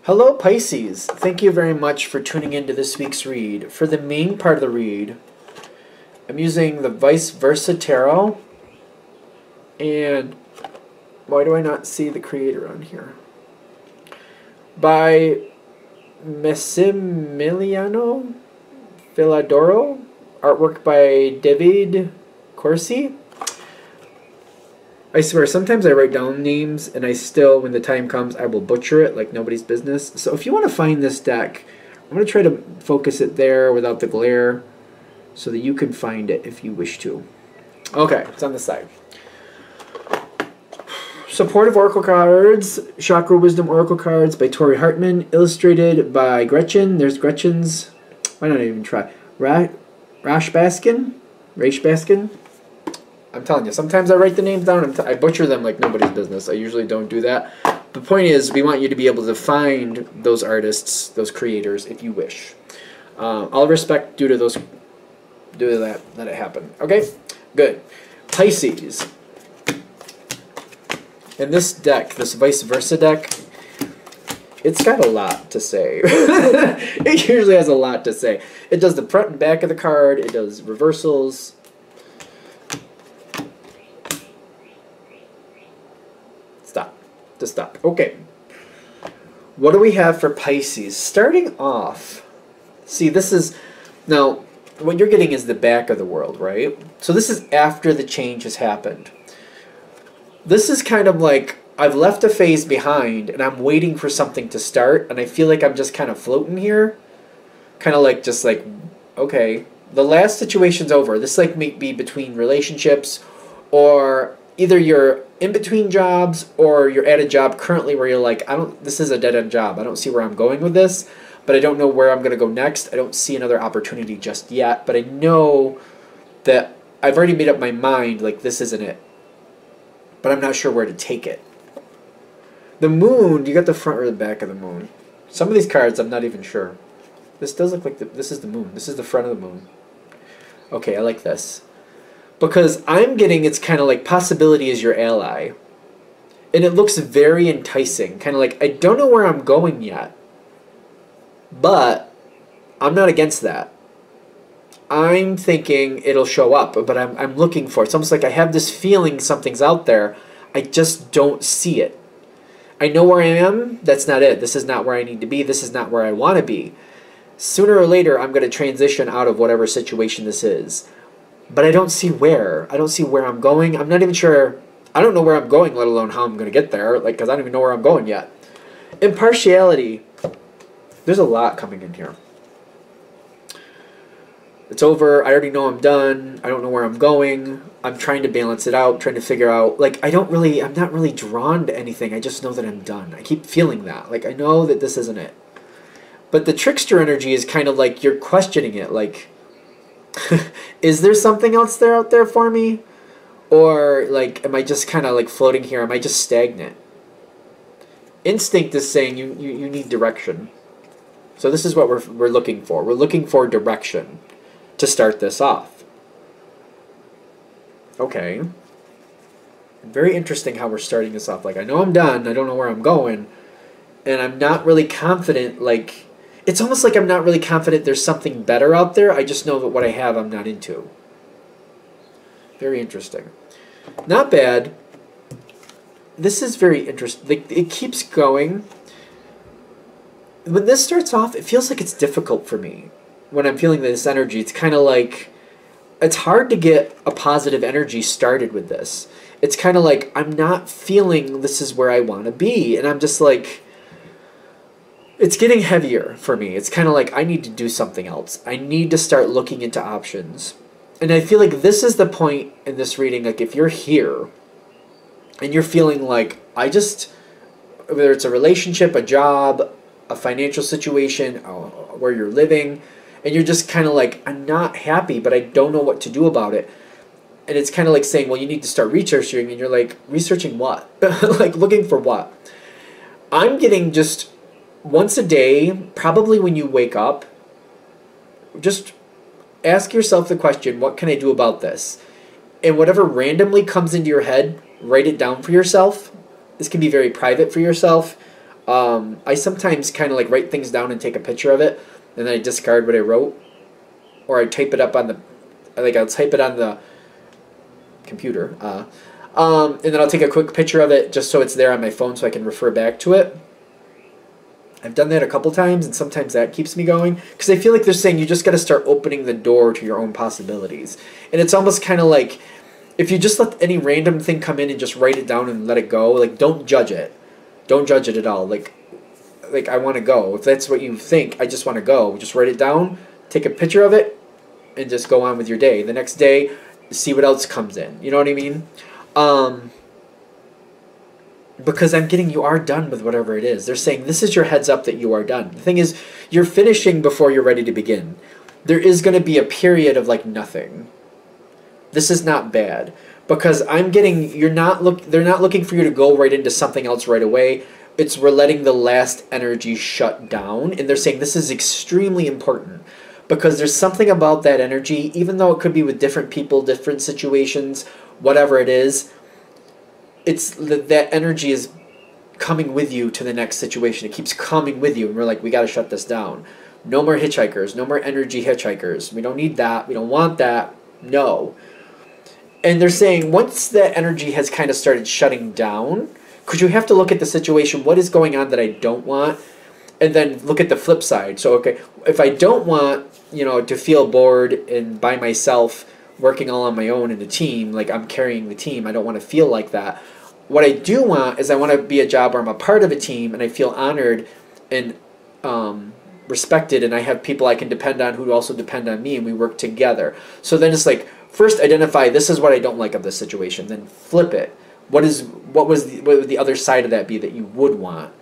Hello Pisces, thank you very much for tuning into this week's read. For the main part of the read, I'm using the Vice Versa Tarot, and why do I not see the creator on here? By Massimiliano Filadoro, artwork by David Corsi. I swear, sometimes I write down names and I still, when the time comes, I will butcher it like nobody's business. So if you want to find this deck, I'm going to try to focus it there without the glare so that you can find it if you wish to. Okay, it's on the side. Supportive Oracle cards, Chakra Wisdom Oracle cards by Tori Hartman, illustrated by Gretchen. There's Gretchen's, why not even try? Rash Baskin? I'm telling you, sometimes I write the names down and I butcher them like nobody's business. I usually don't do that. The point is, we want you to be able to find those artists, those creators, if you wish. All respect due to that it happened. Okay, good. Pisces. In this deck, this Vice Versa deck, it's got a lot to say. It usually has a lot to say. It does the front and back of the card. It does reversals. Stop. Okay. What do we have for Pisces? Starting off, see, this is, now, what you're getting is the back of the world, right? So this is after the change has happened. This is kind of like, I've left a phase behind, and I'm waiting for something to start, and I feel like I'm just kind of floating here. Kind of like, just like, okay, the last situation's over. This like may be between relationships, or either you're in between jobs or you're at a job currently where you're like, this is a dead-end job. I don't see where I'm going with this, but I don't know where I'm going to go next. I don't see another opportunity just yet, but I know that I've already made up my mind, like, this isn't it. But I'm not sure where to take it. The moon, you got the front or the back of the moon. Some of these cards, I'm not even sure. This does look like this is the moon. This is the front of the moon. Okay, I like this. Because I'm getting, it's kind of like possibility is your ally. And it looks very enticing. Kind of like, I don't know where I'm going yet. But I'm not against that. I'm thinking it'll show up. But I'm looking for it. It's almost like I have this feeling something's out there. I just don't see it. I know where I am. That's not it. This is not where I need to be. This is not where I want to be. Sooner or later, I'm going to transition out of whatever situation this is. But I don't see where. I don't see where I'm going. I'm not even sure. I don't know where I'm going, let alone how I'm going to get there. Like, because I don't even know where I'm going yet. Impartiality. There's a lot coming in here. It's over. I already know I'm done. I don't know where I'm going. I'm trying to balance it out, trying to figure out. Like, I'm not really drawn to anything. I just know that I'm done. I keep feeling that. Like, I know that this isn't it. But the trickster energy is kind of like you're questioning it. Like, is there something else out there for me? Or, like, am I just kind of, like, floating here? Am I just stagnant? Instinct is saying you need direction. So this is what we're looking for. We're looking for direction to start this off. Okay. Very interesting how we're starting this off. Like, I know I'm done. I don't know where I'm going. And I'm not really confident, like, it's almost like I'm not really confident there's something better out there. I just know that what I have I'm not into. Very interesting. Not bad. This is very interesting. Like, it keeps going. When this starts off, it feels like it's difficult for me. When I'm feeling this energy, it's kind of like, it's hard to get a positive energy started with this. It's kind of like, I'm not feeling this is where I want to be. And I'm just like, it's getting heavier for me. It's kind of like I need to do something else. I need to start looking into options. And I feel like this is the point in this reading, like if you're here and you're feeling like, whether it's a relationship, a job, a financial situation, where you're living, and you're just kind of like, I'm not happy, but I don't know what to do about it. And it's kind of like saying, well, you need to start researching, and you're like, researching what? Like, looking for what? I'm getting just once a day, probably when you wake up, just ask yourself the question, what can I do about this? And whatever randomly comes into your head, write it down for yourself. This can be very private for yourself. I sometimes kind of like write things down and take a picture of it, and then I discard what I wrote, or I type it up on the, like I'll type it on the computer, and then I'll take a quick picture of it just so it's there on my phone so I can refer back to it. I've done that a couple times, and sometimes that keeps me going, because I feel like they're saying you just got to start opening the door to your own possibilities. And it's almost kind of like, if you just let any random thing come in and just write it down and let it go, like, don't judge it. Don't judge it at all. Like I want to go. If that's what you think, I just want to go. Just write it down, take a picture of it, and just go on with your day. The next day, see what else comes in. You know what I mean? Because I'm getting, you are done with whatever it is. They're saying this is your heads up that you are done. The thing is, you're finishing before you're ready to begin. There is going to be a period of like nothing. This is not bad, because I'm getting, they're not looking for you to go right into something else right away. It's, we're letting the last energy shut down, and they're saying this is extremely important, because there's something about that energy, even though it could be with different people, different situations, whatever it is, it's that energy is coming with you to the next situation. It keeps coming with you, and we're like, we got to shut this down. No more hitchhikers, no more energy hitchhikers. We don't need that. We don't want that. No. And they're saying once that energy has kind of started shutting down, because you have to look at the situation, what is going on that I don't want, and then look at the flip side. So, okay, if I don't want, to feel bored and by myself, working all on my own in a team, like I'm carrying the team, I don't want to feel like that. What I do want is I want to be a job where I'm a part of a team and I feel honored and respected, and I have people I can depend on who also depend on me, and we work together. So then it's like, first identify, this is what I don't like of this situation, then flip it. What would the other side of that be that you would want?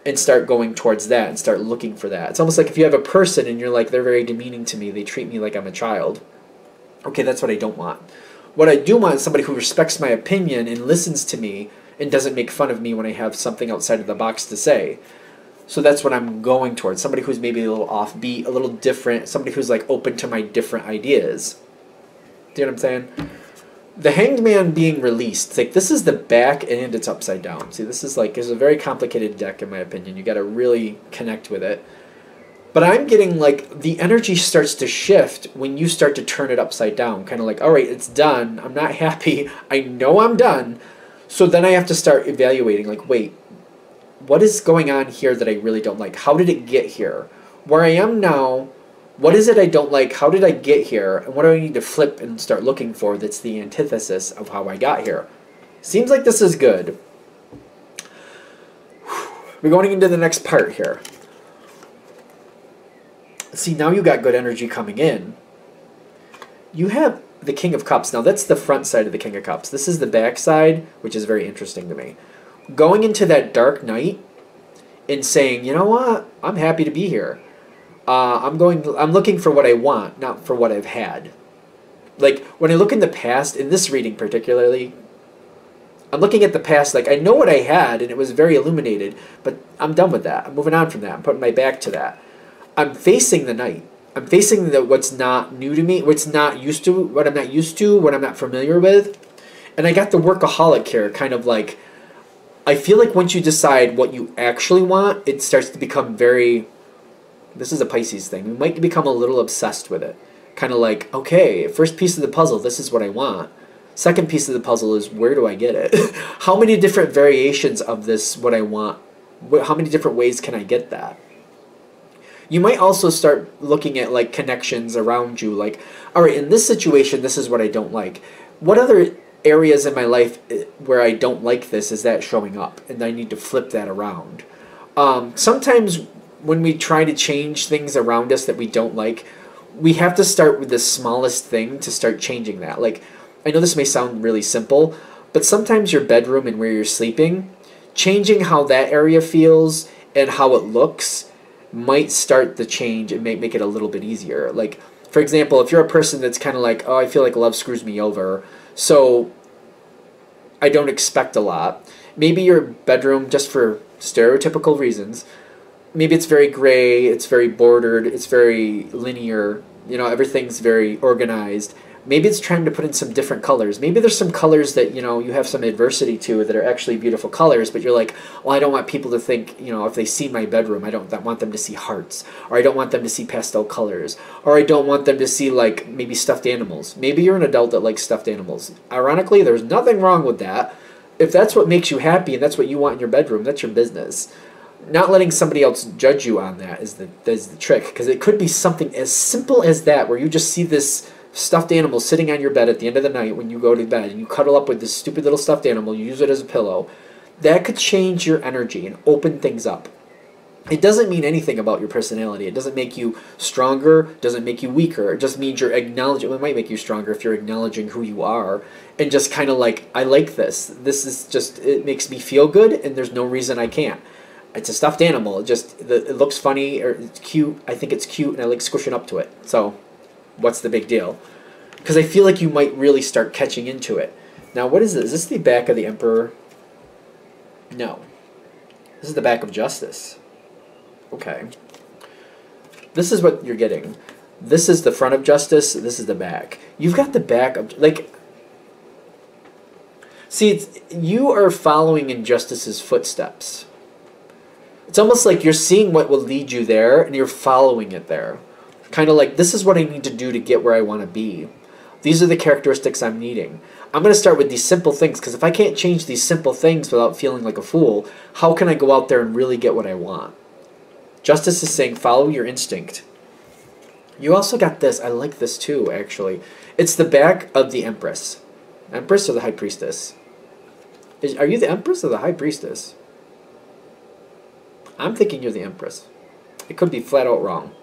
And start going towards that and start looking for that. It's almost like if you have a person and you're like, they're very demeaning to me, they treat me like I'm a child. Okay, that's what I don't want. What I do want is somebody who respects my opinion and listens to me and doesn't make fun of me when I have something outside of the box to say. So that's what I'm going towards. Somebody who's maybe a little offbeat, a little different, somebody who's like open to my different ideas. Do you know what I'm saying? The Hanged Man being released, it's like this is the back and it's upside down. See, this is like, it's a very complicated deck in my opinion. You got to really connect with it. But I'm getting like the energy starts to shift when you start to turn it upside down. Kind of like, all right, it's done. I'm not happy. I know I'm done. So then I have to start evaluating like, wait, what is going on here that I really don't like? How did it get here? Where I am now, what is it I don't like? How did I get here? And what do I need to flip and start looking for that's the antithesis of how I got here? Seems like this is good. We're going into the next part here. See, now you got good energy coming in. You have the King of Cups. Now, that's the front side of the King of Cups. This is the back side, which is very interesting to me. Going into that dark night and saying, you know what? I'm happy to be here. I'm looking for what I want, not for what I've had. Like, when I look in the past, in this reading particularly, I'm looking at the past, like, I know what I had, and it was very illuminated, but I'm done with that. I'm moving on from that. I'm putting my back to that. I'm facing the night. I'm facing what's not new to me, what's not used to, what I'm not used to, what I'm not familiar with. And I got the workaholic here, kind of like, I feel like once you decide what you actually want, it starts to become very, this is a Pisces thing, you might become a little obsessed with it. Kind of like, okay, first piece of the puzzle, this is what I want. Second piece of the puzzle is, where do I get it? How many different variations of this, what I want, how many different ways can I get that? You might also start looking at like connections around you, like, all right, in this situation, this is what I don't like. What other areas in my life where I don't like this is that showing up? And I need to flip that around. Sometimes when we try to change things around us that we don't like, we have to start with the smallest thing to start changing that. Like, I know this may sound really simple, but sometimes your bedroom and where you're sleeping, changing how that area feels and how it looks might start the change and make it a little bit easier. Like, for example, if you're a person that's kind of like, oh, I feel like love screws me over, so I don't expect a lot. Maybe your bedroom, just for stereotypical reasons, maybe it's very gray, it's very bordered, it's very linear, everything's very organized, Maybe it's trying to put in some different colors. Maybe there's some colors that, you have some adversity to that are actually beautiful colors, but you're like, well, I don't want people to think, if they see my bedroom, I don't want them to see hearts, or I don't want them to see pastel colors, or I don't want them to see, like, maybe stuffed animals. Maybe you're an adult that likes stuffed animals. Ironically, there's nothing wrong with that. If that's what makes you happy and that's what you want in your bedroom, that's your business. Not letting somebody else judge you on that is the trick, because it could be something as simple as that, where you just see this stuffed animal sitting on your bed at the end of the night when you go to bed, and you cuddle up with this stupid little stuffed animal, you use it as a pillow. That could change your energy and open things up. It doesn't mean anything about your personality. It doesn't make you stronger, doesn't make you weaker. It just means you're acknowledging. Well, it might make you stronger if you're acknowledging who you are and just kind of like, I like this. This is just, it makes me feel good, and there's no reason I can't. It's a stuffed animal. It looks funny, or it's cute. I think it's cute, and I like squishing up to it. So what's the big deal? Because I feel like you might really start catching into it. Now, what is this? Is this the back of the Emperor? No. This is the back of Justice. Okay. This is what you're getting. This is the front of Justice. This is the back. You've got the back of... Like... See, you are following in Justice's footsteps. It's almost like you're seeing what will lead you there, and you're following it there. Kind of like, this is what I need to do to get where I want to be. These are the characteristics I'm needing. I'm going to start with these simple things, because if I can't change these simple things without feeling like a fool, how can I go out there and really get what I want? Justice is saying, follow your instinct. You also got this. I like this too, actually. It's the back of the Empress. Empress or the High Priestess? Are you the Empress or the High Priestess? I'm thinking you're the Empress. It could be flat out wrong.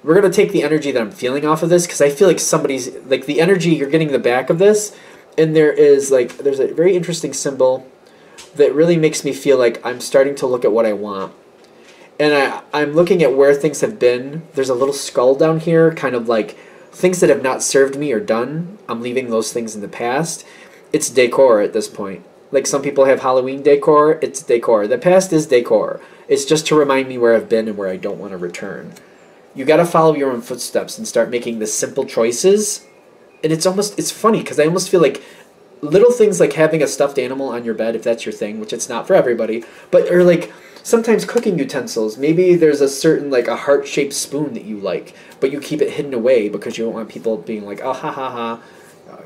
We're going to take the energy that I'm feeling off of this, because I feel like somebody's, like, the energy, you're getting the back of this, and there's a very interesting symbol that really makes me feel like I'm starting to look at what I want. And I'm looking at where things have been. There's a little skull down here, kind of like things that have not served me or done. I'm leaving those things in the past. It's decor at this point. Like some people have Halloween decor, it's decor. The past is decor. It's just to remind me where I've been and where I don't want to return. You got to follow your own footsteps and start making the simple choices. And it's funny, because I almost feel like little things like having a stuffed animal on your bed, if that's your thing, which it's not for everybody, or like sometimes cooking utensils. Maybe there's a certain, like, a heart-shaped spoon that you like, but you keep it hidden away because you don't want people being like, oh, ha, ha, ha,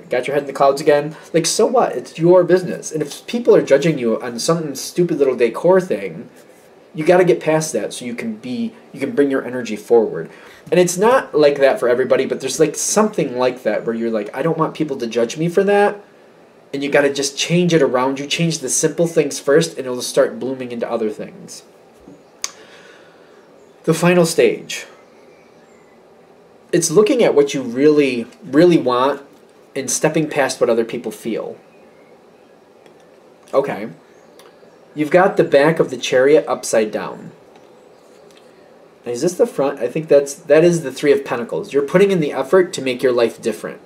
got your head in the clouds again. Like, so what? It's your business. And if people are judging you on some stupid little decor thing, you got to get past that so you can bring your energy forward. And it's not like that for everybody, but there's like something like that where you're like, I don't want people to judge me for that. And you got to just change it around you. Change the simple things first, and it'll start blooming into other things. The final stage. It's looking at what you really, really want and stepping past what other people feel. Okay. You've got the back of the Chariot upside down. Now, is this the front? I think that is the Three of Pentacles. You're putting in the effort to make your life different.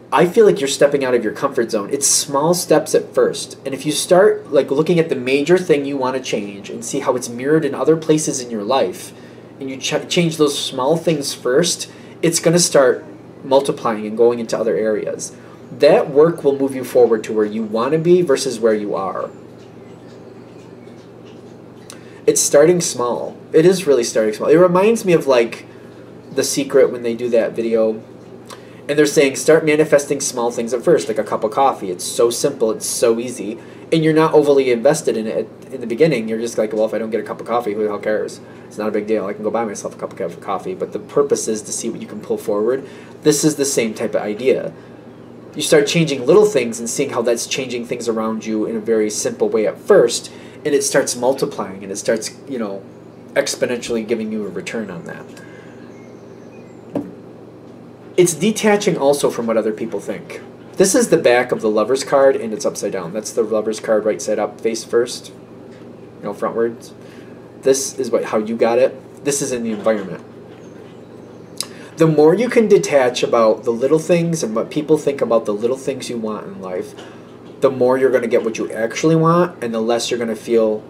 I feel like you're stepping out of your comfort zone. It's small steps at first. And if you start like looking at the major thing you want to change and see how it's mirrored in other places in your life, and you change those small things first, it's going to start multiplying and going into other areas. That work will move you forward to where you want to be versus where you are. It's starting small. It is really starting small. It reminds me of like The Secret when they do that video. And they're saying start manifesting small things at first, like a cup of coffee. It's so simple. It's so easy. And you're not overly invested in it in the beginning. You're just like, well, if I don't get a cup of coffee, who the hell cares? It's not a big deal. I can go buy myself a cup of coffee. But the purpose is to see what you can pull forward. This is the same type of idea. You start changing little things and seeing how that's changing things around you in a very simple way at first. And it starts multiplying. And it starts, exponentially giving you a return on that. It's detaching also from what other people think. This is the back of the Lover's card, and it's upside down. That's the Lover's card right side up, face first, frontwards. This is how you got it. This is in the environment. The more you can detach about the little things and what people think about the little things you want in life, the more you're going to get what you actually want, and the less you're going to feel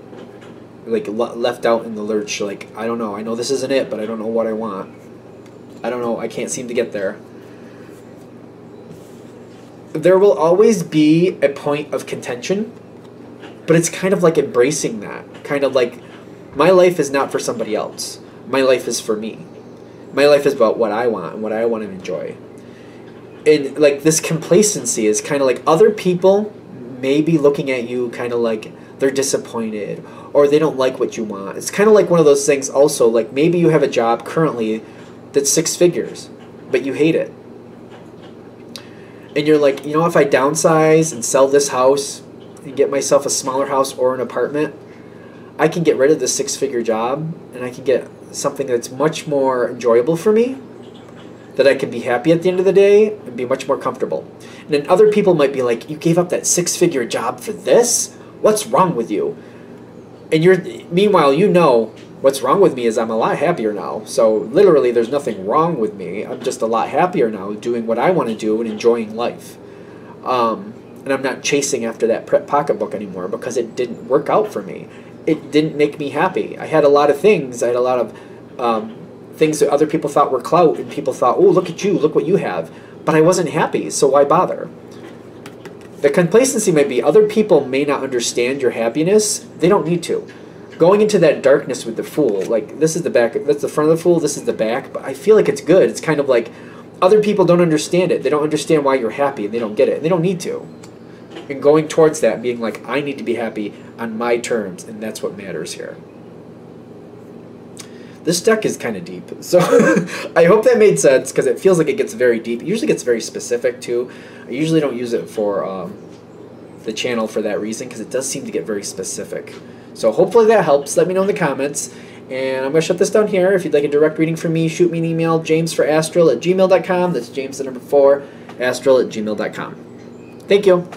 like left out in the lurch. Like, I don't know. I know this isn't it, but I don't know what I want. I don't know. I can't seem to get there. There will always be a point of contention, but it's kind of like embracing that. Kind of like, my life is not for somebody else. My life is for me. My life is about what I want and what I want to enjoy. And like this complacency is kind of like other people may be looking at you kind of like they're disappointed or they don't like what you want. It's kind of like one of those things also, like maybe you have a job currently that's 6 figures, but you hate it. And you're like, you know, if I downsize and sell this house and get myself a smaller house or an apartment, I can get rid of the 6-figure job and I can get something that's much more enjoyable for me, that I can be happy at the end of the day and be much more comfortable. And then other people might be like, you gave up that 6-figure job for this? What's wrong with you? And meanwhile, you know, what's wrong with me is I'm a lot happier now. So literally there's nothing wrong with me. I'm just a lot happier now doing what I want to do and enjoying life. And I'm not chasing after that pocketbook anymore because it didn't work out for me. It didn't make me happy. I had a lot of things. I had a lot of things that other people thought were clout, and people thought, oh, look at you, look what you have. But I wasn't happy, so why bother? The complacency might be other people may not understand your happiness. They don't need to. Going into that darkness with the Fool, like this is the back, that's the front of the Fool, this is the back, but I feel like it's good. It's kind of like other people don't understand it. They don't understand why you're happy, and they don't get it, and they don't need to. And going towards that, being like, I need to be happy on my terms, and that's what matters here. This deck is kind of deep, so I hope that made sense, because it feels like it gets very deep. It usually gets very specific, too. I usually don't use it for the channel for that reason, because it does seem to get very specific. So hopefully that helps. Let me know in the comments. And I'm going to shut this down here. If you'd like a direct reading from me, shoot me an email, jamesforastral@gmail.com. That's James the number 4, astral@gmail.com. Thank you.